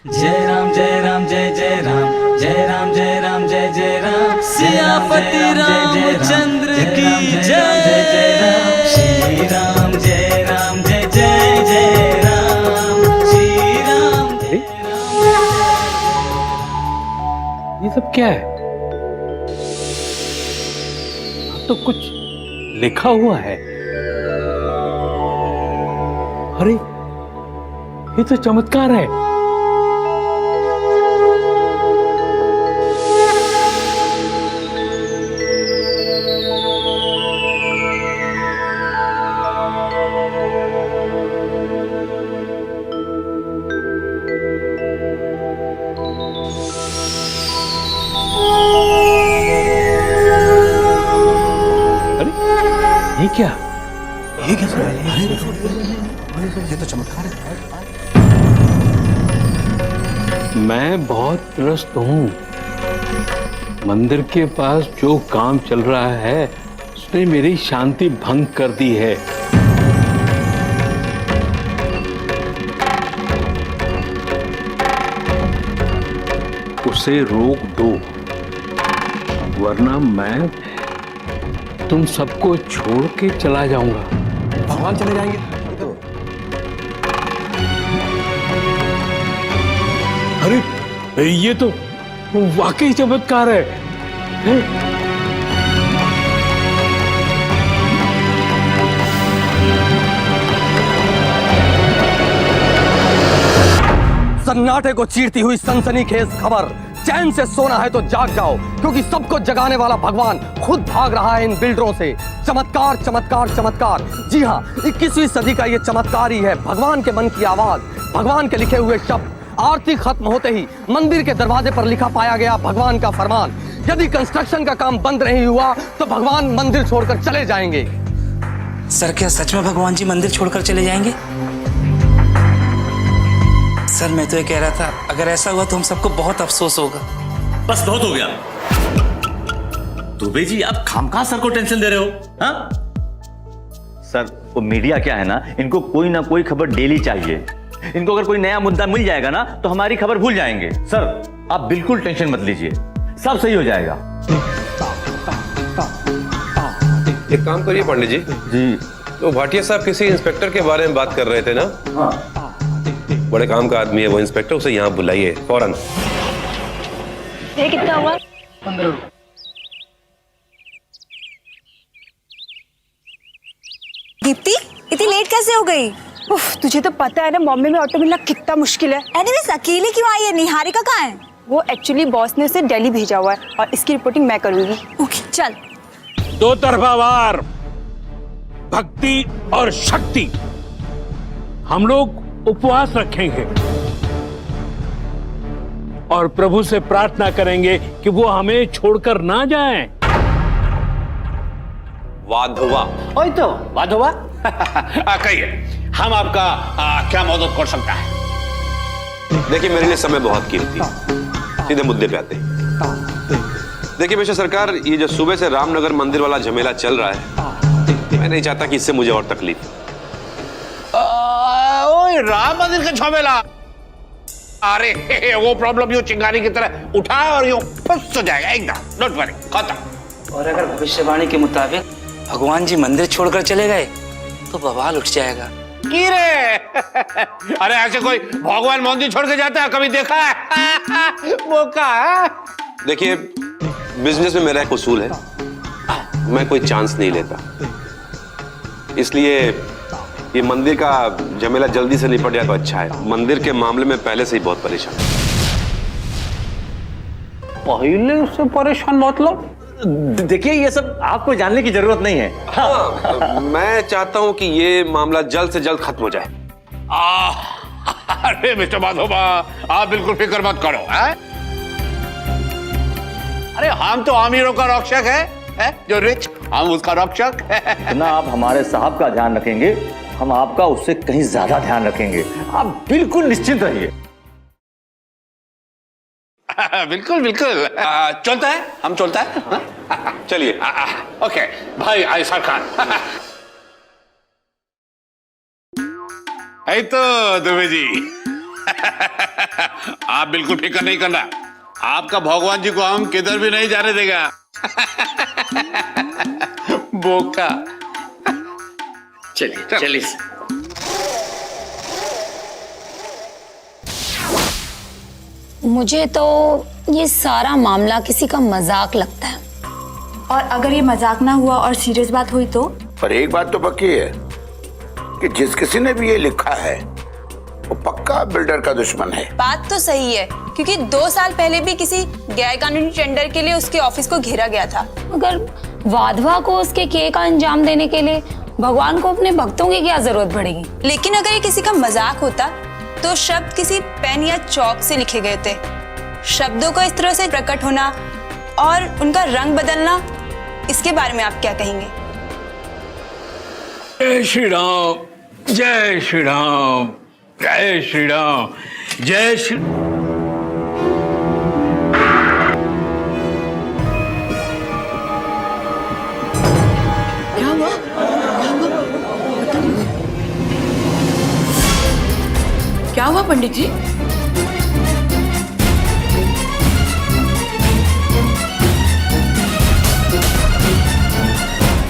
जय राम जय राम जय जय राम जय राम जय राम जय जय राम सियापति रामचंद्र की जय जय राम श्री राम जय राम जय जय जय राम श्री राम ये सब क्या है? तो कुछ लिखा हुआ है। अरे ये तो चमत्कार है। ये क्या? ये क्या ये तो चमत्कार है। मैं बहुत त्रस्त हूँ। मंदिर के पास जो काम चल रहा है उसने मेरी शांति भंग कर दी है। उसे रोक दो, वरना मैं तुम सबको छोड़ के चला जाऊंगा। भगवान चले जाएंगे। अरे ये तो वाकई चमत्कार है। सन्नाटे को चीरती हुई सनसनीखेज खबर। चैन से सोना है तो जाग जाओ, क्योंकि सबको जगाने वाला भगवान खुद भाग रहा है इन बिल्डरों से। चमत्कार चमत्कार चमत्कार। जी हाँ, 21वीं सदी का ये चमत्कार ही है। भगवान के मन की आवाज, भगवान के लिखे हुए शब्द। आरती खत्म होते ही मंदिर के दरवाजे पर लिखा पाया गया भगवान का फरमान। यदि कंस्ट्रक्शन का काम बंद नहीं हुआ तो भगवान मंदिर छोड़कर चले जाएंगे। सर, क्या सच में भगवान जी मंदिर छोड़कर चले जाएंगे? सर, मैं तो ये कह रहा था, अगर ऐसा हुआ तो हम सबको बहुत अफसोस होगा। बस बहुत हो गया। दुबे जी, आप खामखा सर को टेंशन दे रहे हो? हाँ? सर, वो मीडिया क्या है ना, इनको कोई ना कोई खबर डेली चाहिए। इनको अगर कोई नया मुद्दा मिल जाएगा ना तो हमारी खबर भूल जाएंगे। सर, आप बिल्कुल टेंशन मत लीजिए, सब सही हो जाएगा। एक काम करिए पंडित जी। जी। तो भाटिया साहब किसी इंस्पेक्टर के बारे में बात कर रहे थे ना? हाँ। बड़े काम का आदमी है वो इंस्पेक्टर, उसे यहाँ बुलाइए फौरन। ये कितना हुआ? 15 रुपए। दीप्ति, इतनी लेट कैसे हो गई? उफ, तुझे तो पता है ना बॉम्बे में ऑटो मिलना कितना मुश्किल है। एनीवेज, अकेले क्यों आई है? निहारिका कहाँ है? वो एक्चुअली बॉस ने उसे दिल्ली भेजा हुआ है और इसकी रिपोर्टिंग मैं करूंगी। ओके, चल। दो तरफा वार, भक्ति और शक्ति। हम लोग उपवास रखेंगे और प्रभु से प्रार्थना करेंगे कि वो हमें छोड़कर ना जाएं। वाधवा। ओए तो वाधवा। कहिए, हम आपका क्या मदद कर सकता है? देखिए, मेरे लिए समय बहुत कीमती है। सीधे मुद्दे पे आते हैं। देखिए मिस्टर सरकार, ये जो सुबह से रामनगर मंदिर वाला झमेला चल रहा है, मैं नहीं चाहता कि इससे मुझे और तकलीफ। ओए, राम मंदिर का झमेला? अरे वो प्रॉब्लम यूं चिंगारी की तरह उठा और यूं फुस हो जाएगा एकदम। डोंट वरी, खत्म। और अगर भविष्यवाणी के मुताबिक भगवान जी मंदिर छोड़कर चले गए तो बवाल उठ जाएगा। की रे? अरे ऐसे कोई भगवान मंदिर छोड़ के जाता है? कभी देखा है? मौका है। देखिए, बिजनेस में मेरा एक उसूल है, मैं कोई चांस नहीं लेता। इसलिए ये मंदिर का झमेला जल्दी से निपट जाए तो अच्छा है। मंदिर के मामले में पहले से ही बहुत परेशान। पहले से परेशान मतलब? देखिए, ये सब आपको जानने की जरूरत नहीं है। हाँ, मैं चाहता हूं कि ये मामला जल्द से जल्द खत्म हो जाए। अरे मिस्टर माधोबा, आप बिल्कुल फिक्र मत करो। है? अरे हम तो अमीरों का रक्षक है, जो रिच, हम उसका रक्षक। ना, आप हमारे साहब का ध्यान रखेंगे, हम आपका उससे कहीं ज्यादा ध्यान रखेंगे। आप बिल्कुल निश्चिंत रहिए। बिल्कुल बिल्कुल। चलता है, हम चलता है। चलिए। ओके भाई, आई सरकार। तो दुबे जी, आप बिल्कुल फिक्र नहीं करना, आपका भगवान जी को हम किधर भी नहीं जाने देगा। बोका। चलिए चलिए। मुझे तो ये सारा मामला किसी का मजाक लगता है। और अगर ये मजाक ना हुआ और सीरियस बात हुई तो? पर एक बात तो पक्की है कि जिस किसी ने भी ये लिखा है वो पक्का बिल्डर का दुश्मन है। बात तो सही है, क्योंकि 2 साल पहले भी किसी गैर कानूनी टेंडर के लिए उसके ऑफिस को घेरा गया था। अगर वाधवा को उसके किए का अंजाम देने के लिए भगवान को अपने भक्तों की क्या जरूरत पड़ेगी? लेकिन अगर ये किसी का मजाक होता तो शब्द किसी पेन या चौक से लिखे गए थे। शब्दों का इस तरह से प्रकट होना और उनका रंग बदलना, इसके बारे में आप क्या कहेंगे? जय श्री राम, जय श्री राम, जय श्री राम, जय श्री। क्या हुआ? क्या हुआ पंडित जी?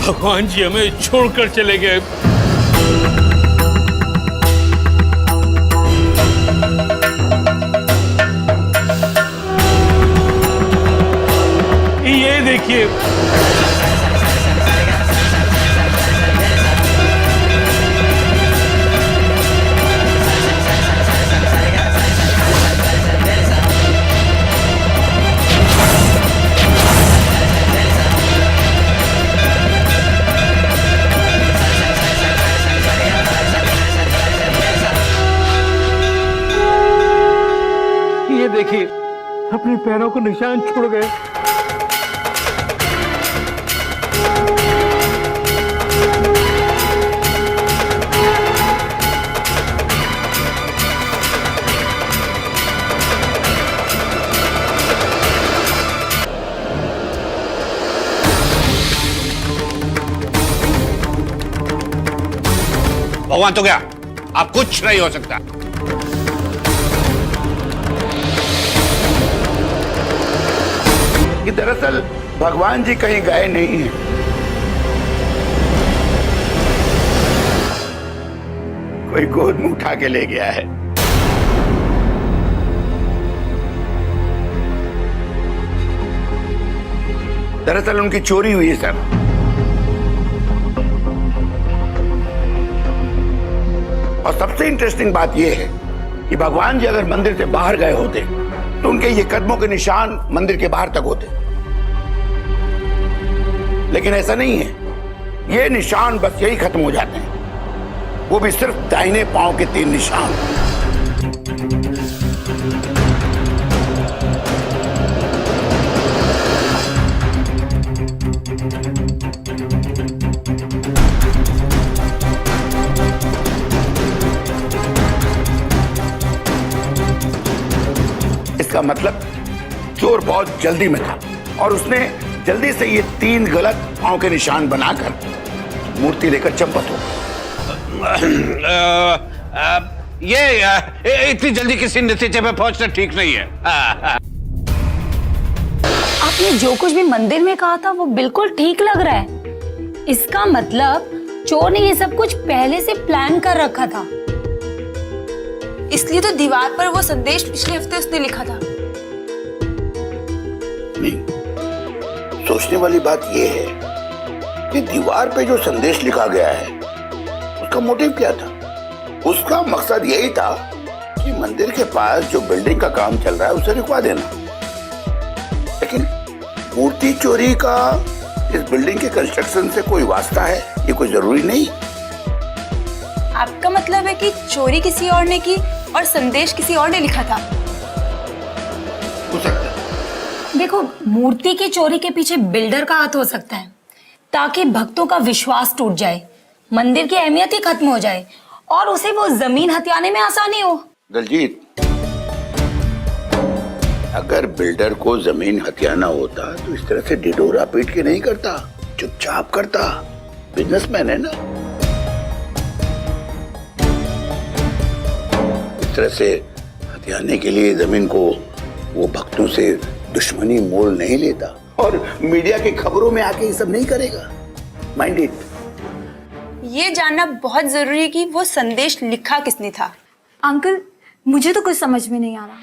भगवान जी हमें छोड़कर चले गए। ये देखिए, देखिए अपने पैरों को निशान छोड़ गए। भगवान तो क्या, आप कुछ नहीं हो सकता। कि दरअसल भगवान जी कहीं गए नहीं हैं। कोई गोद में उठा के ले गया है। दरअसल उनकी चोरी हुई है सर। और सबसे इंटरेस्टिंग बात यह है कि भगवान जी अगर मंदिर से बाहर गए होते तो उनके ये कदमों के निशान मंदिर के बाहर तक होते, लेकिन ऐसा नहीं है। ये निशान बस यही खत्म हो जाते हैं, वो भी सिर्फ दाहिने पांव के 3 निशान। इसका मतलब चोर बहुत जल्दी में था और उसने जल्दी से ये 3 गलत पांव के निशान बनाकर मूर्ति लेकर चंपत हो। ये इतनी जल्दी किसी नतीजे पे पहुंचना ठीक नहीं है। आपने जो कुछ भी मंदिर में कहा था वो बिल्कुल ठीक लग रहा है। इसका मतलब चोर ने ये सब कुछ पहले से प्लान कर रखा था। इसलिए तो दीवार पर वो संदेश पिछले हफ्ते उसने लिखा था। नहीं, सोचने वाली बात यह है कि दीवार पे जो संदेश लिखा गया है उसका मोटिव क्या था? उसका मकसद यही था कि मंदिर के पास जो बिल्डिंग का काम चल रहा है उसे रुकवा देना। लेकिन मूर्ति चोरी का इस बिल्डिंग के कंस्ट्रक्शन से कोई वास्ता है, ये कोई जरूरी नहीं। आपका मतलब है कि चोरी किसी और ने की और संदेश किसी और ने लिखा था? हो सकता है। देखो, मूर्ति की चोरी के पीछे बिल्डर का हाथ हो सकता है, ताकि भक्तों का विश्वास टूट जाए, मंदिर की अहमियत ही खत्म हो जाए और उसे वो जमीन हथियाने में आसानी हो। दलजीत, अगर बिल्डर को जमीन हथियाना होता तो इस तरह से डिडोरा पीट के नहीं करता, चुपचाप करता। बिजनेसमैन है ना। इस तरह से हथियाने के लिए जमीन को वो भक्तों से दुश्मनी मोल नहीं लेता और मीडिया की खबरों में आके ये सब नहीं करेगा। Mind it. ये जानना बहुत जरूरी है कि वो संदेश लिखा किसने था। अंकल मुझे तो कुछ समझ में नहीं आ रहा।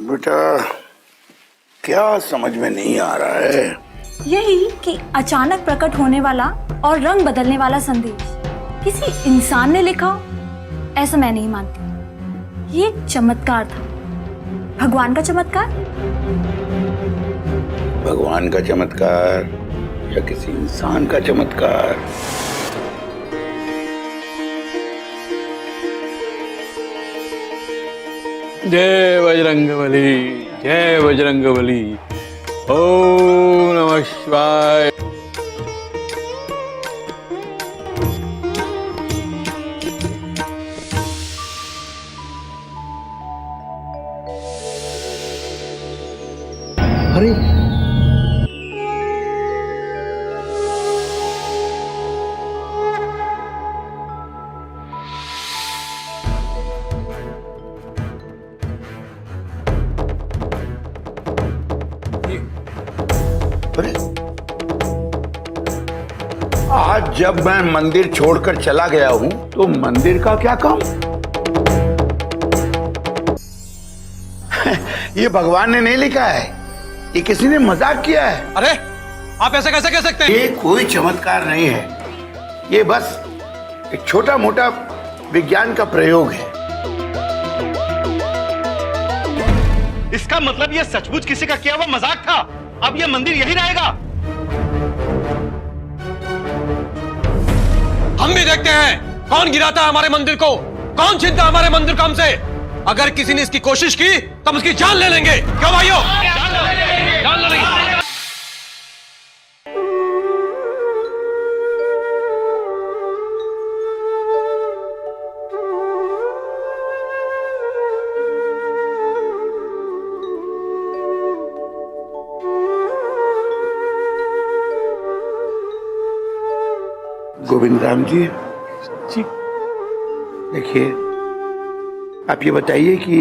बेटा क्या समझ में नहीं आ रहा है? यही कि अचानक प्रकट होने वाला और रंग बदलने वाला संदेश किसी इंसान ने लिखा, ऐसा मैं नहीं मानती। ये एक चमत्कार था, भगवान का चमत्कार। भगवान का चमत्कार या किसी इंसान का चमत्कार? जय बजरंगबली, जय बजरंगबली। ओम नमः शिवाय। अरे आज जब मैं मंदिर छोड़कर चला गया हूं तो मंदिर का क्या काम? ये भगवान ने नहीं लिखा है, ये किसी ने मजाक किया है। अरे आप ऐसे कैसे कह सकते हैं? ये कोई चमत्कार नहीं है, ये बस एक छोटा मोटा विज्ञान का प्रयोग है। इसका मतलब ये सचमुच किसी का किया हुआ मजाक था। अब ये मंदिर यही रहेगा। हम भी देखते हैं कौन गिराता है हमारे मंदिर को, कौन छीनता है हमारे मंदिर को हमसे। अगर किसी ने इसकी कोशिश की तो हम उसकी जान ले लेंगे। क्यों भाइयों? जान ले लेंगे। गोविंद राम जी, देखिए आप ये बताइए कि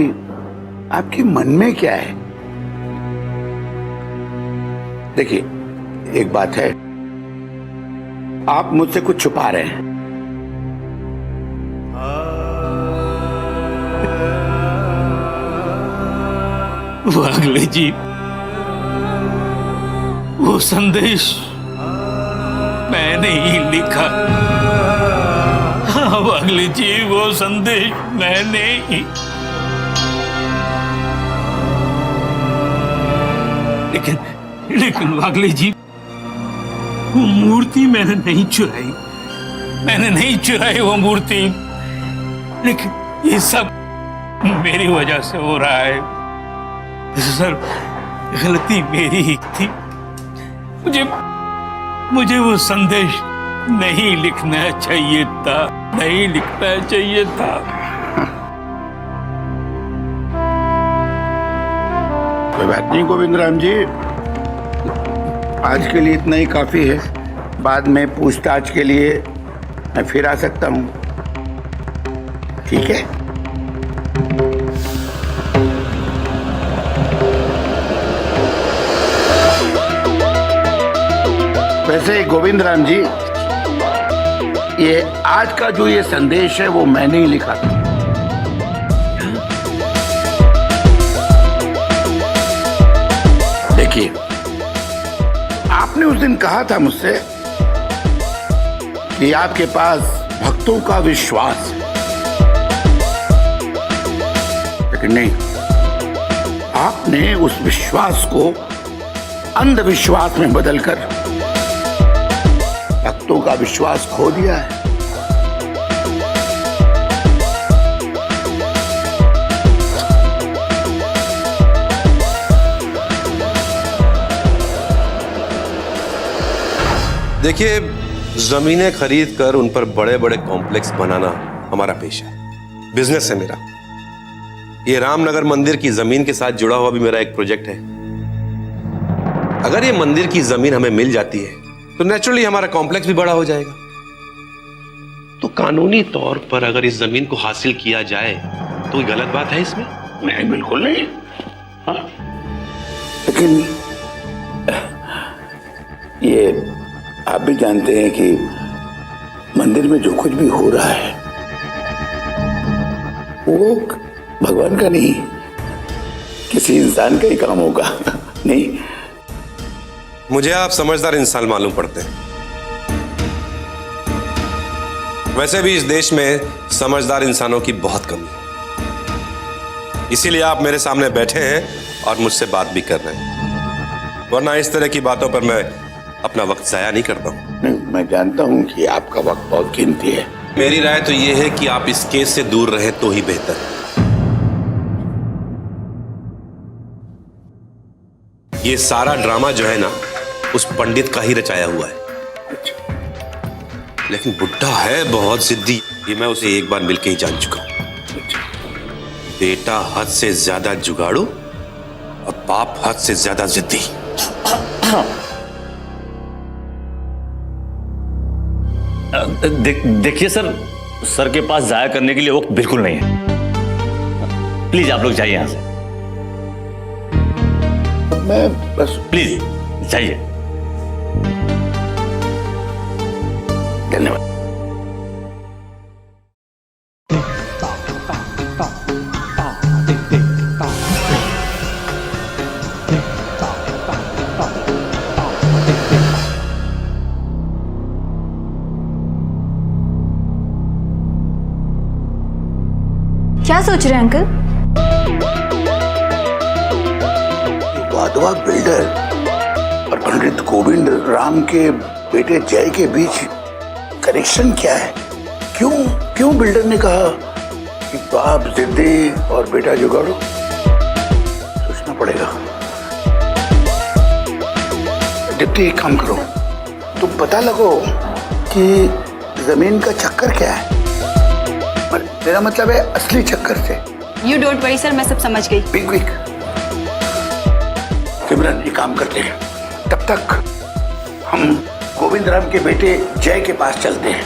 आपके मन में क्या है? देखिए एक बात है, आप मुझसे कुछ छुपा रहे हैं। वागले जी, वो संदेश मैंने ही लिखा। हाँ वागले जी, वो संदेश मैंने ही। लेकिन वागले जी, वो मूर्ति मैंने नहीं चुराई। मैंने नहीं चुराई वो मूर्ति। लेकिन ये सब मेरी वजह से हो रहा है। सर, गलती मेरी ही थी। मुझे वो संदेश नहीं लिखना चाहिए था, नहीं लिखना चाहिए था। कोई बात नहीं गोविंद राम जी, आज के लिए इतना ही काफी है। बाद में पूछताछ के लिए मैं फिर आ सकता हूँ, ठीक है? वैसे गोविंद राम जी, ये आज का जो ये संदेश है वो मैंने ही लिखा था। देखिए, आपने उस दिन कहा था मुझसे कि आपके पास भक्तों का विश्वास है, लेकिन नहीं, आपने उस विश्वास को अंधविश्वास में बदलकर भक्तों का विश्वास खो दिया है। देखिए, जमीनें खरीद कर उन पर बड़े बड़े कॉम्प्लेक्स बनाना हमारा पेशा है, बिजनेस है मेरा। ये रामनगर मंदिर की जमीन के साथ जुड़ा हुआ भी मेरा एक प्रोजेक्ट है। अगर ये मंदिर की जमीन हमें मिल जाती है तो नेचुरली हमारा कॉम्प्लेक्स भी बड़ा हो जाएगा। तो कानूनी तौर पर अगर इस जमीन को हासिल किया जाए तो कोई गलत बात है इसमें? नहीं, बिल्कुल नहीं। हाँ। लेकिन ये आप भी जानते हैं कि मंदिर में जो कुछ भी हो रहा है वो भगवान का नहीं, किसी इंसान का ही काम होगा। नहीं, मुझे आप समझदार इंसान मालूम पड़ते हैं। वैसे भी इस देश में समझदार इंसानों की बहुत कमी है, इसीलिए आप मेरे सामने बैठे हैं और मुझसे बात भी कर रहे हैं, वरना इस तरह की बातों पर मैं अपना वक्त जाया नहीं करता हूं। नहीं, मैं जानता हूं कि आपका वक्त बहुत कीमती है। मेरी राय तो यह है कि आप इस केस से दूर रहें तो ही बेहतर है। ये सारा ड्रामा जो है ना उस पंडित का ही रचाया हुआ है। लेकिन बुड्ढा है बहुत जिद्दी, ये मैं उसे एक बार मिलके ही जान चुका हूं। बेटा हद से ज्यादा जुगाड़ू और बाप हद से ज्यादा जिद्दी। देखिए सर के पास जाया करने के लिए वक्त बिल्कुल नहीं है। प्लीज आप लोग जाइए यहां से। मैं बस प्लीज जाइए। धन्यवाद। क्या सोच रहे हैं अंकल? वाधवा बिल्डर और पंडित गोविंद राम के बेटे जय के बीच कनेक्शन क्या है? क्यों बिल्डर ने कहा कि बाप जिद्दी और बेटा जुगाड़ू? सोचना पड़ेगा। डिप्टी, एक काम करो, तुम पता लगो कि जमीन का चक्कर क्या है। मेरा मतलब है असली चक्कर से। यू डोंट वरी सर, मैं सब समझ गई। क्विक सिमरन, ये काम करते हैं, तब तक हम गोविंद राम के बेटे जय के पास चलते हैं।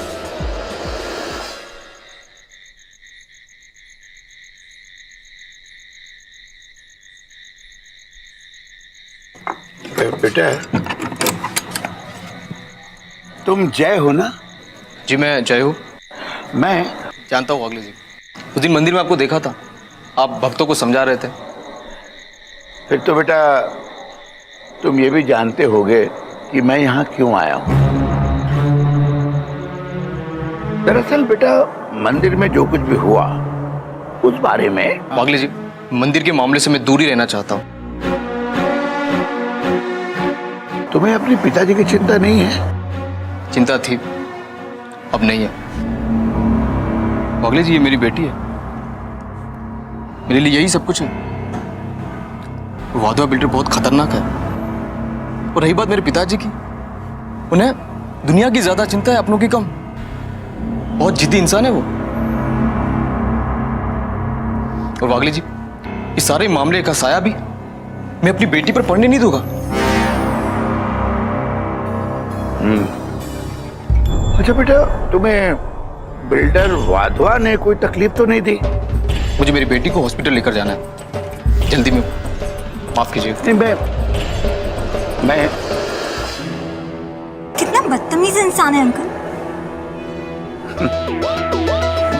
बेटा, तुम जय हो ना? जी मैं जय हूँ। मैं जानता हूँ अगले जी, उस दिन मंदिर में आपको देखा था, आप भक्तों को समझा रहे थे। फिर तो बेटा तुम ये भी जानते होगे कि मैं यहाँ क्यों आया हूँ। दरअसल बेटा, मंदिर में जो कुछ भी हुआ उस बारे में। अगले जी, मंदिर के मामले से मैं दूर ही रहना चाहता हूँ। तुम्हें अपने पिताजी की चिंता नहीं है? चिंता थी, अब नहीं है। अगले जी, ये मेरी बेटी है, मेरे लिए यही सब कुछ है। वाधवा बिल्डर बहुत खतरनाक है, और रही बात मेरे पिताजी की, उन्हें दुनिया की ज्यादा चिंता है, अपनों की कम। बहुत जिद्दी इंसान है वो। और वागले जी, इस सारे मामले का साया भी मैं अपनी बेटी पर पड़ने नहीं दूंगा। अच्छा बेटा, तुम्हें बिल्डर वाधवा ने कोई तकलीफ तो नहीं दी? मुझे मेरी बेटी को हॉस्पिटल लेकर जाना है, जल्दी में, माफ कीजिए। नहीं, मैं कितना बदतमीज इंसान है अंकल।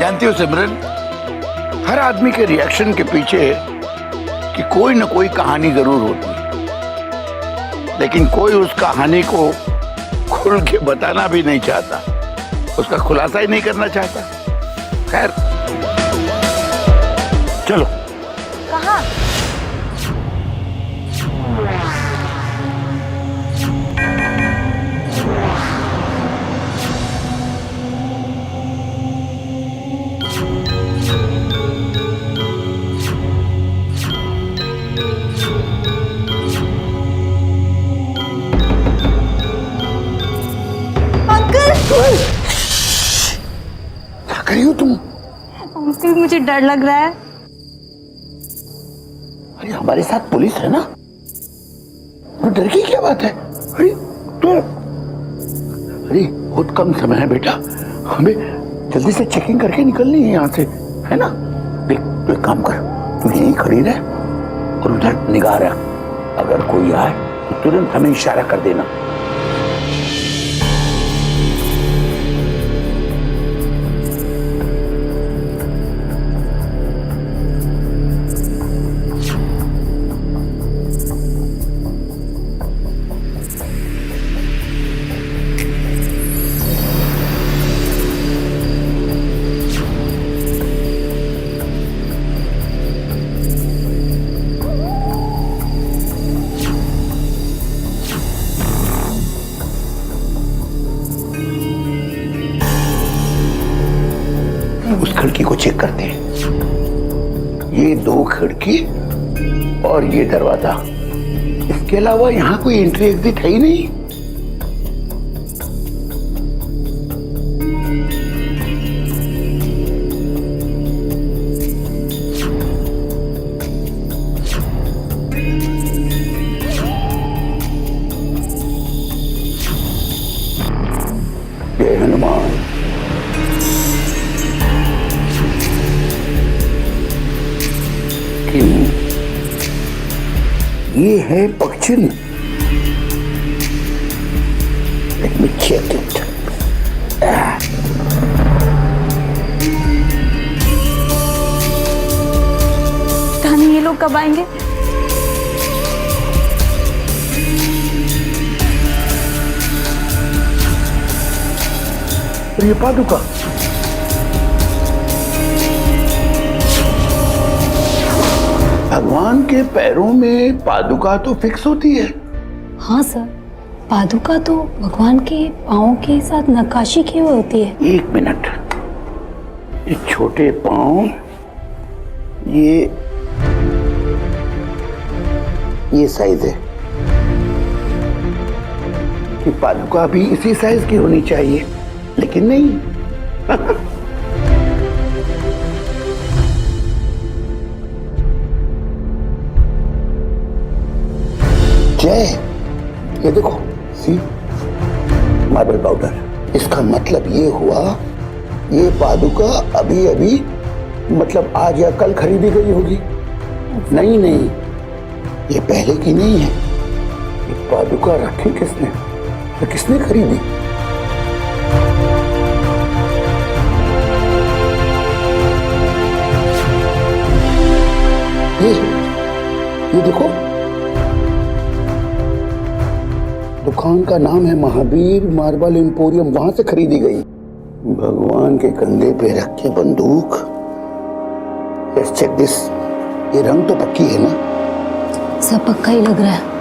जानती हो सिमरन, हर आदमी के रिएक्शन के पीछे कि कोई ना कोई कहानी जरूर होती है, लेकिन कोई उस कहानी को खुल के बताना भी नहीं चाहता, उसका खुलासा ही नहीं करना चाहता। खैर, चलो। कहाँ? क्या कर रही हो तुम? अंकल, मुझे डर लग रहा है। अरे हमारे साथ पुलिस है ना, तो डर की क्या बात है? अरे बहुत कम समय है बेटा, हमें जल्दी से चेकिंग करके निकलनी है यहाँ से, है ना? देख, तू एक काम कर, तू यहीं खड़ी रह और उधर निगाह रख। अगर कोई आए तो तुरंत हमें इशारा कर देना। उस खिड़की को चेक करते हैं। ये 2 खिड़की और ये दरवाजा, इसके अलावा यहाँ कोई एंट्री एग्जिट है ही नहीं। जय हनुमान। ये है पक्षिन। Let me check it. पता नहीं ये लोग कब आएंगे। और ये पादुका, भगवान के पैरों में पादुका तो फिक्स होती है। हाँ सर, पादुका तो भगवान के पाँव के साथ नक्काशी की हुई होती है। 1 मिनट, ये छोटे पांव, ये साइज है कि पादुका भी इसी साइज की होनी चाहिए, लेकिन नहीं। जय, ये देखो, सी मार्बल पाउडर। इसका मतलब ये हुआ, ये पादुका अभी अभी, मतलब आज या कल खरीदी गई होगी। नहीं, ये पहले की नहीं है। ये पादुका रखी किसने, तो किसने खरीदी? ये देखो, दुकान का नाम है महावीर मार्बल एम्पोरियम, वहां से खरीदी गई। भगवान के कंधे पे रख के बंदूक। Let's check this. ये रंग तो पक्की है ना? सब पक्का ही लग रहा है।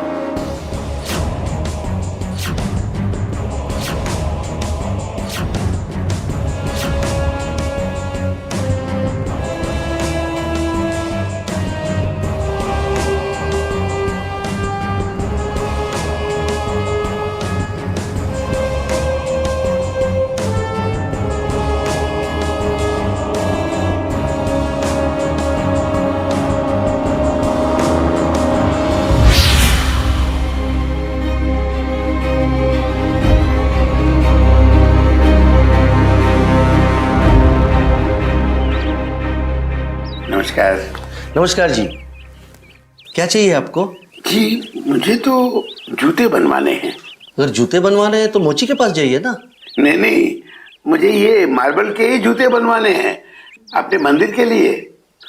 नमस्कार। नमस्कार जी, क्या चाहिए आपको? जी, मुझे तो जूते बनवाने हैं। अगर जूते बनवाने हैं तो मोची के पास जाइए ना। नहीं, मुझे ये मार्बल के ही जूते बनवाने हैं अपने मंदिर के लिए।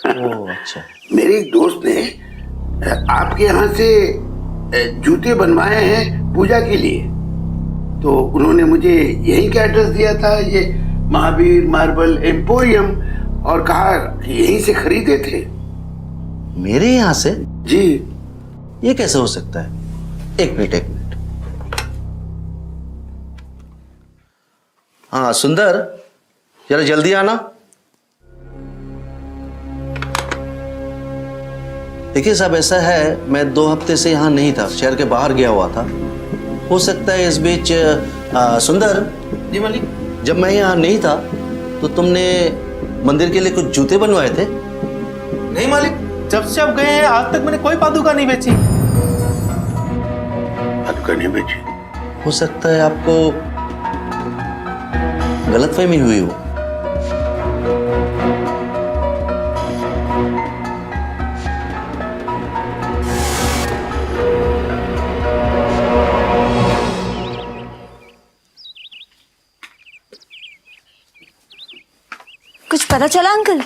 ओह अच्छा। मेरे एक दोस्त ने आपके यहाँ से जूते बनवाए हैं पूजा के लिए, तो उन्होंने मुझे यहीं का एड्रेस दिया था, ये महावीर मार्बल एम्पोरियम, और कहा कि यहीं से खरीदे थे। मेरे यहाँ से? जी। ये कैसे हो सकता है? एक मिनट। हाँ सुंदर, जरा जल्दी आना। देखिए साहब, ऐसा है, मैं 2 हफ्ते से यहाँ नहीं था, शहर के बाहर गया हुआ था। हो सकता है इस बीच सुंदर जी मालिक। जब मैं यहाँ नहीं था तो तुमने मंदिर के लिए कुछ जूते बनवाए थे? नहीं मालिक, जब से आप गए हैं आज तक मैंने कोई पादुका नहीं बेची। पादुका नहीं बेची? हो सकता है आपको गलतफहमी हुई हो। पता चला अंकल?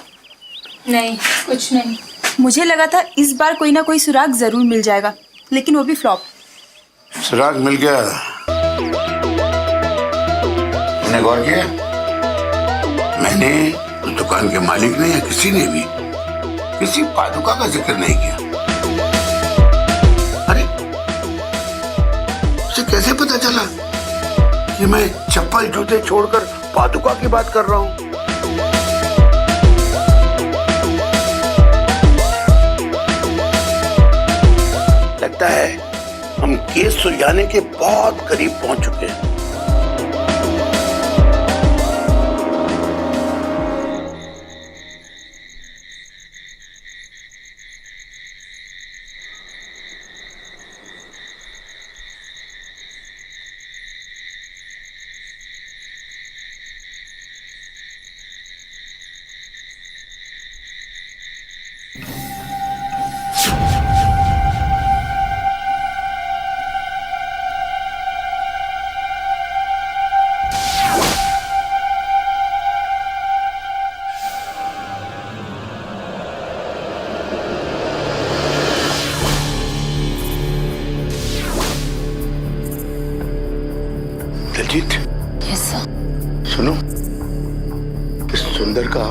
नहीं, कुछ नहीं। मुझे लगा था इस बार कोई ना कोई सुराग जरूर मिल जाएगा, लेकिन वो भी फ्लॉप। सुराग मिल गया। मैंने गौर किया, मैंने उस दुकान के मालिक ने या किसी ने भी किसी पादुका का जिक्र नहीं किया। अरे उसे कैसे पता चला कि मैं चप्पल जूते छोड़कर पादुका की बात कर रहा हूं? लगता है हम केस सुलझाने के बहुत करीब पहुंच चुके हैं। Daljit, yes sir. सुनो, इस सुंदर का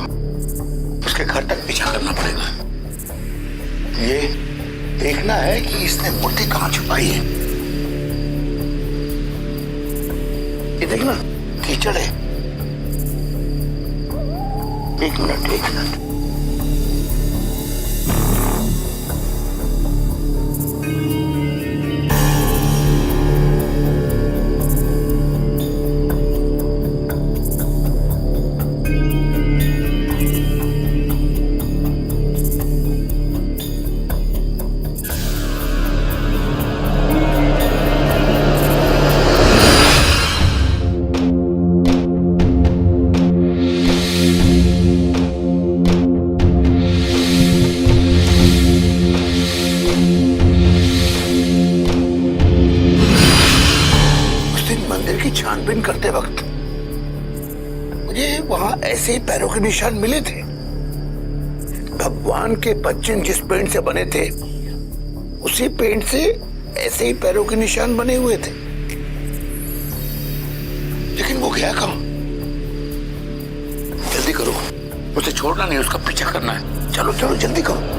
उसके घर तक पीछा करना पड़ेगा। ये देखना है कि इसने मूर्ति कहाँ छुपाई है। ये देखना, कीचड़ है। एक मिनट। छानबीन करते वक्त मुझे वहां ऐसे ही पैरों के निशान मिले थे। भगवान के पश्चिम जिस पेंट से बने थे उसी पेंट से ऐसे ही पैरों के निशान बने हुए थे, लेकिन वो गया कहां? जल्दी करो, उसे छोड़ना नहीं, उसका पीछा करना है। चलो चलो जल्दी करो।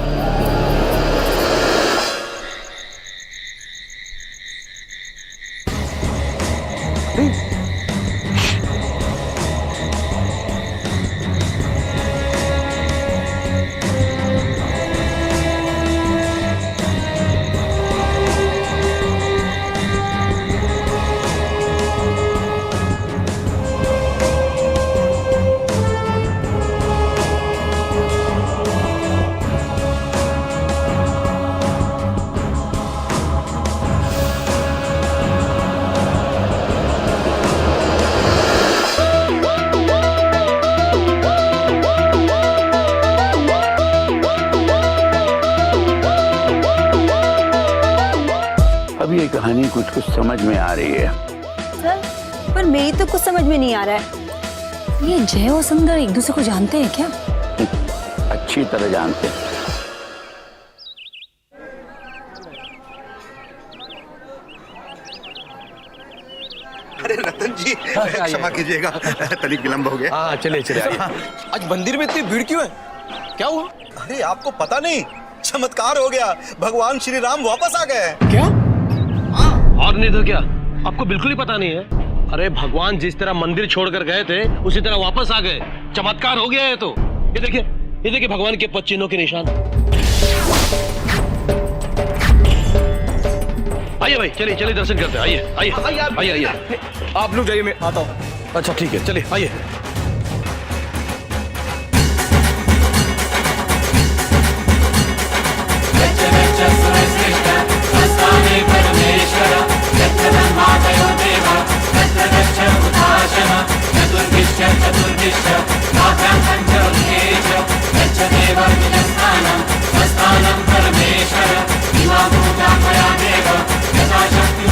अब ये कहानी कुछ कुछ समझ में आ रही है। सर, पर मेरी तो कुछ समझ में नहीं आ रहा है। ये जय और सुंदर एक दूसरे को जानते हैं क्या? अच्छी तरह जानते हैं। अरे रतन जी, क्षमा कीजिएगा, तनिक विलंब हो गया। हाँ चलिए चलिए आइए। आज मंदिर में इतनी भीड़ क्यों है? क्या हुआ? अरे आपको पता नहीं, चमत्कार हो गया, भगवान श्री राम वापस आ गए। क्या? और नहीं तो क्या, आपको बिल्कुल ही पता नहीं है? अरे भगवान जिस तरह मंदिर छोड़कर गए थे उसी तरह वापस आ गए। चमत्कार हो गया है। तो ये देखिए भगवान के 5 चिन्हों के निशान। आइए भाई, चलिए दर्शन करते हैं। आइए। आप लोग जाइए, मैं आता हूँ। अच्छा ठीक है, चलिए आइए। शक्ति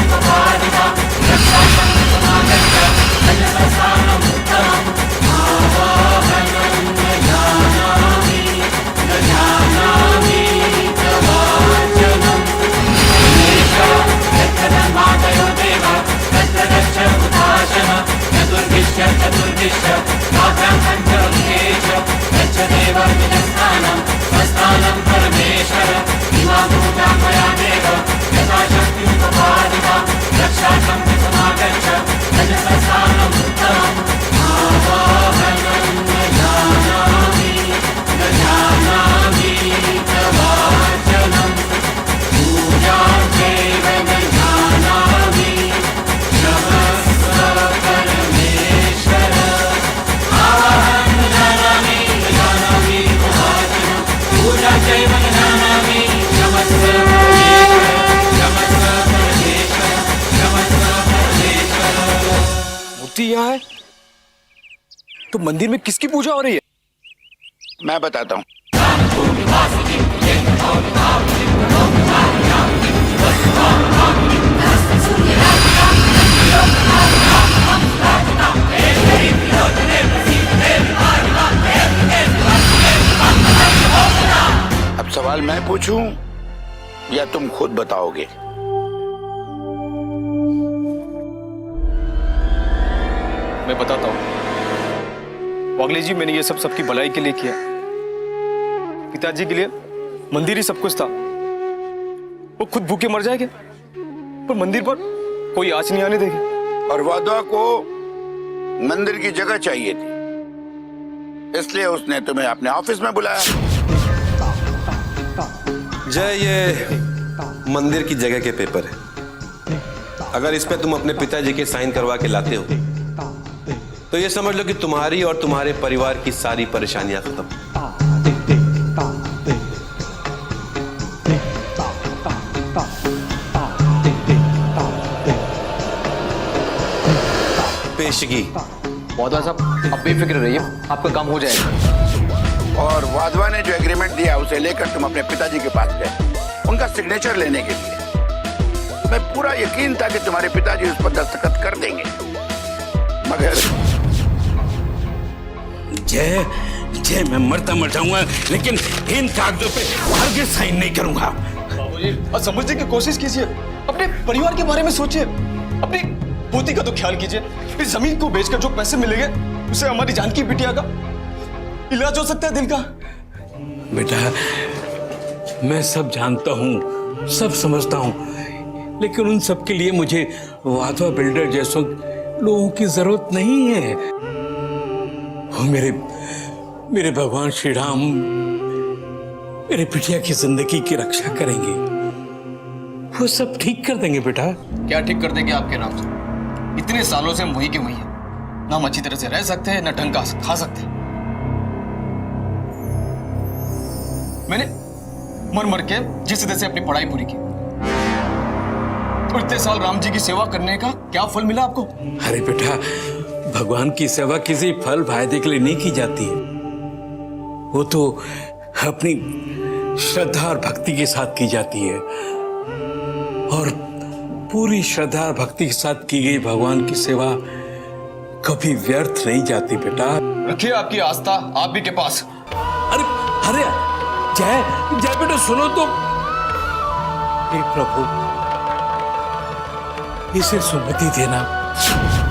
मूर्ति यहाँ है तो मंदिर में किसकी पूजा हो रही है? मैं बताता हूँ। अब सवाल मैं पूछूं या तुम खुद बताओगे? मैं बताता हूँ। वागले जी, मैंने ये सब सबकी भलाई के लिए किया। पिताजी के लिए मंदिर ही सब कुछ था। वो खुद भूखे मर जाएंगे पर मंदिर पर कोई आँच नहीं आने देगा। और वाधवा को मंदिर की जगह चाहिए थी, इसलिए उसने तुम्हें अपने ऑफिस में बुलाया। जय, ये मंदिर की जगह के पेपर है। अगर इस पे तुम अपने पिताजी के साइन करवा के लाते हो तो ये समझ लो कि तुम्हारी और तुम्हारे परिवार की सारी परेशानियां खत्म। पेशगी। वाधवा साहब, आप बेफिक्र रहिए, आपका काम हो जाएगा। और वाधवा ने जो एग्रीमेंट दिया उसे लेकर तुम अपने पिताजी के पास गए उनका सिग्नेचर लेने के लिए। तुम्हें पूरा यकीन था कि तुम्हारे पिताजी उस पर दस्तखत कर देंगे, मगर जय जय, मैं मरता मर जाऊंगा लेकिन इन कागजों पे हरगिज़ साइन नहीं करूंगा। बाबूजी, अब समझने की कोशिश कीजिए, अपने परिवार के बारे में सोचिए, अपनी पोती का तो ख्याल कीजिए। इस जमीन को बेचकर जो पैसे मिलेंगे उसे हमारी जानकी बिटिया का इलाज हो सकता है दिल का। बेटा, मैं सब जानता हूँ, सब समझता हूँ, लेकिन उन सब के लिए मुझे वाधवा बिल्डर जैसों लोगों की जरूरत नहीं है। वो मेरे भगवान श्री राम मेरे बिटिया की जिंदगी की रक्षा करेंगे। वो सब ठीक कर देंगे बेटा। क्या ठीक कर देंगे आपके नाम से? इतने सालों से हम वही के वही हैं। ना हम अच्छी तरह से रह सकते हैं, ना ढंग का खा सकते हैं। मैंने मर मर के जिस तरह से अपनी पढ़ाई पूरी की और इतने साल राम जी की सेवा करने का क्या फल मिला आपको? अरे बेटा, भगवान की सेवा किसी फल फायदे के लिए नहीं की जाती है। वो तो अपनी श्रद्धा और भक्ति के साथ की जाती है, और पूरी श्रद्धा और भक्ति के साथ की गई भगवान की सेवा कभी व्यर्थ नहीं जाती बेटा। रखिए आपकी आस्था आप भी के पास। अरे अरे जय जय बेटा, सुनो तो। हे प्रभु, इसे सुमति देना।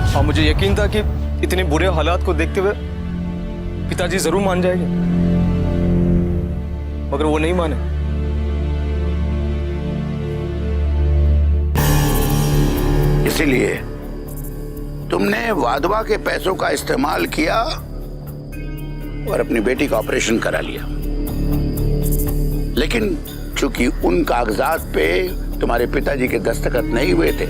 हाँ, मुझे यकीन था कि इतने बुरे हालात को देखते हुए पिताजी जरूर मान जाएंगे, मगर वो नहीं माने। इसीलिए तुमने वाधवा के पैसों का इस्तेमाल किया और अपनी बेटी का ऑपरेशन करा लिया। लेकिन चूंकि उन कागजात पे तुम्हारे पिताजी के दस्तखत नहीं हुए थे,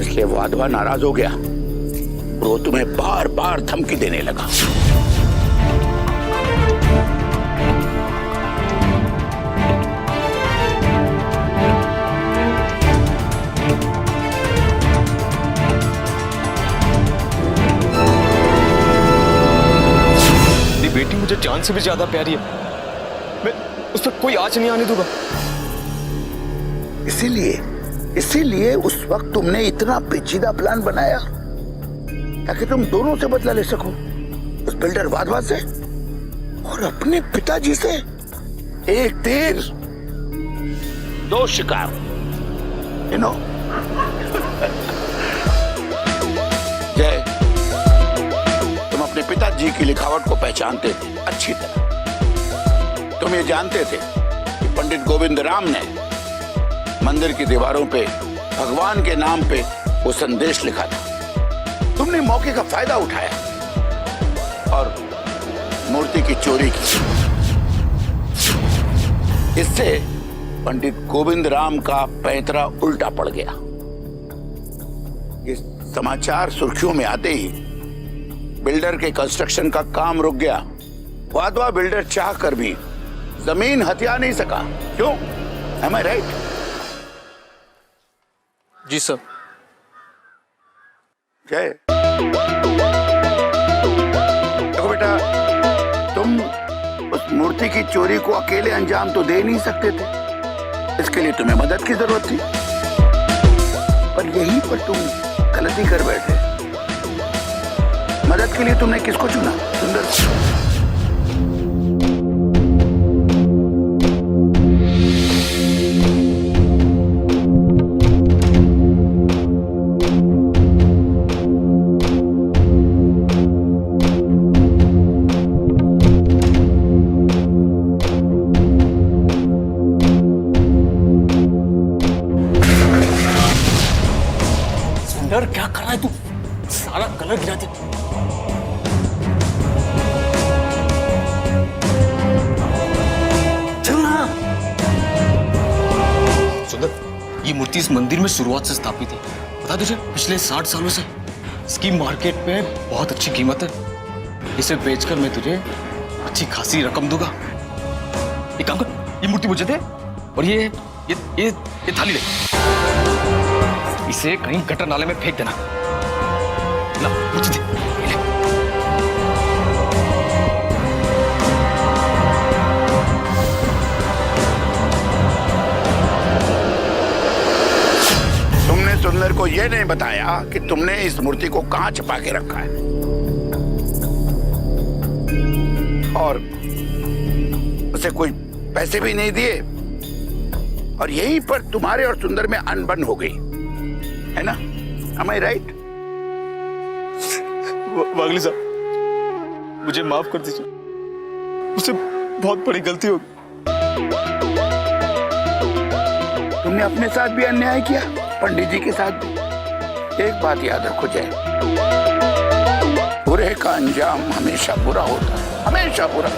इसलिए वाधवा नाराज हो गया और वो तुम्हें बार बार धमकी देने लगा। बेटी मुझे जान से भी ज्यादा प्यारी है, मैं उस पर कोई आँच नहीं आने दूंगा। इसीलिए उस वक्त तुमने इतना पेचीदा प्लान बनाया ताकि तुम दोनों से बदला ले सको, उस बिल्डर वाधवा से और अपने पिताजी से। एक तीर दो शिकार, यू नो। जय, तुम अपने पिताजी की लिखावट को पहचानते थे अच्छी तरह। तुम ये जानते थे कि पंडित गोविंद राम ने मंदिर की दीवारों पे भगवान के नाम पे वो संदेश लिखा था। तुमने मौके का फायदा उठाया और मूर्ति की चोरी की। इससे पंडित गोविंद राम का पैंतरा उल्टा पड़ गया। ये समाचार सुर्खियों में आते ही बिल्डर के कंस्ट्रक्शन का काम रुक गया। वाधवा बिल्डर चाहकर भी जमीन हथिया नहीं सका। क्यों? Am I right? जी सर। जय, देखो बेटा, तुम उस मूर्ति की चोरी को अकेले अंजाम तो दे नहीं सकते थे, इसके लिए तुम्हें मदद की जरूरत थी, पर यहीं पर तुम गलती कर बैठे। मदद के लिए तुमने किसको चुना? सुंदर। सुंदर क्या कर रहा है तू? सारा कलर गिरा दे। सुंदर, ये मूर्ति इस मंदिर में शुरुआत से स्थापित है। बता तुझे, पिछले 60 सालों से इसकी मार्केट में बहुत अच्छी कीमत है। इसे बेचकर मैं तुझे अच्छी खासी रकम दूंगा। एक काम कर, ये मूर्ति मुझे दे और ये थाली ले। इसे कहीं गटर नाले में फेंक देना। ला, मुझे दे, ये ले। तुमने सुंदर को यह नहीं बताया कि तुमने इस मूर्ति को कहां छुपा के रखा है, और उसे कोई पैसे भी नहीं दिए, और यहीं पर तुम्हारे और सुंदर में अनबन हो गई, है ना? Am I right? वागली साहब, मुझे माफ कर दीजिए, मुझसे बहुत बड़ी गलती हो गई। तुमने अपने साथ भी अन्याय किया, पंडित जी के साथ भी। एक बात याद रखो जय, बुरे का अंजाम हमेशा बुरा होता है, हमेशा बुरा।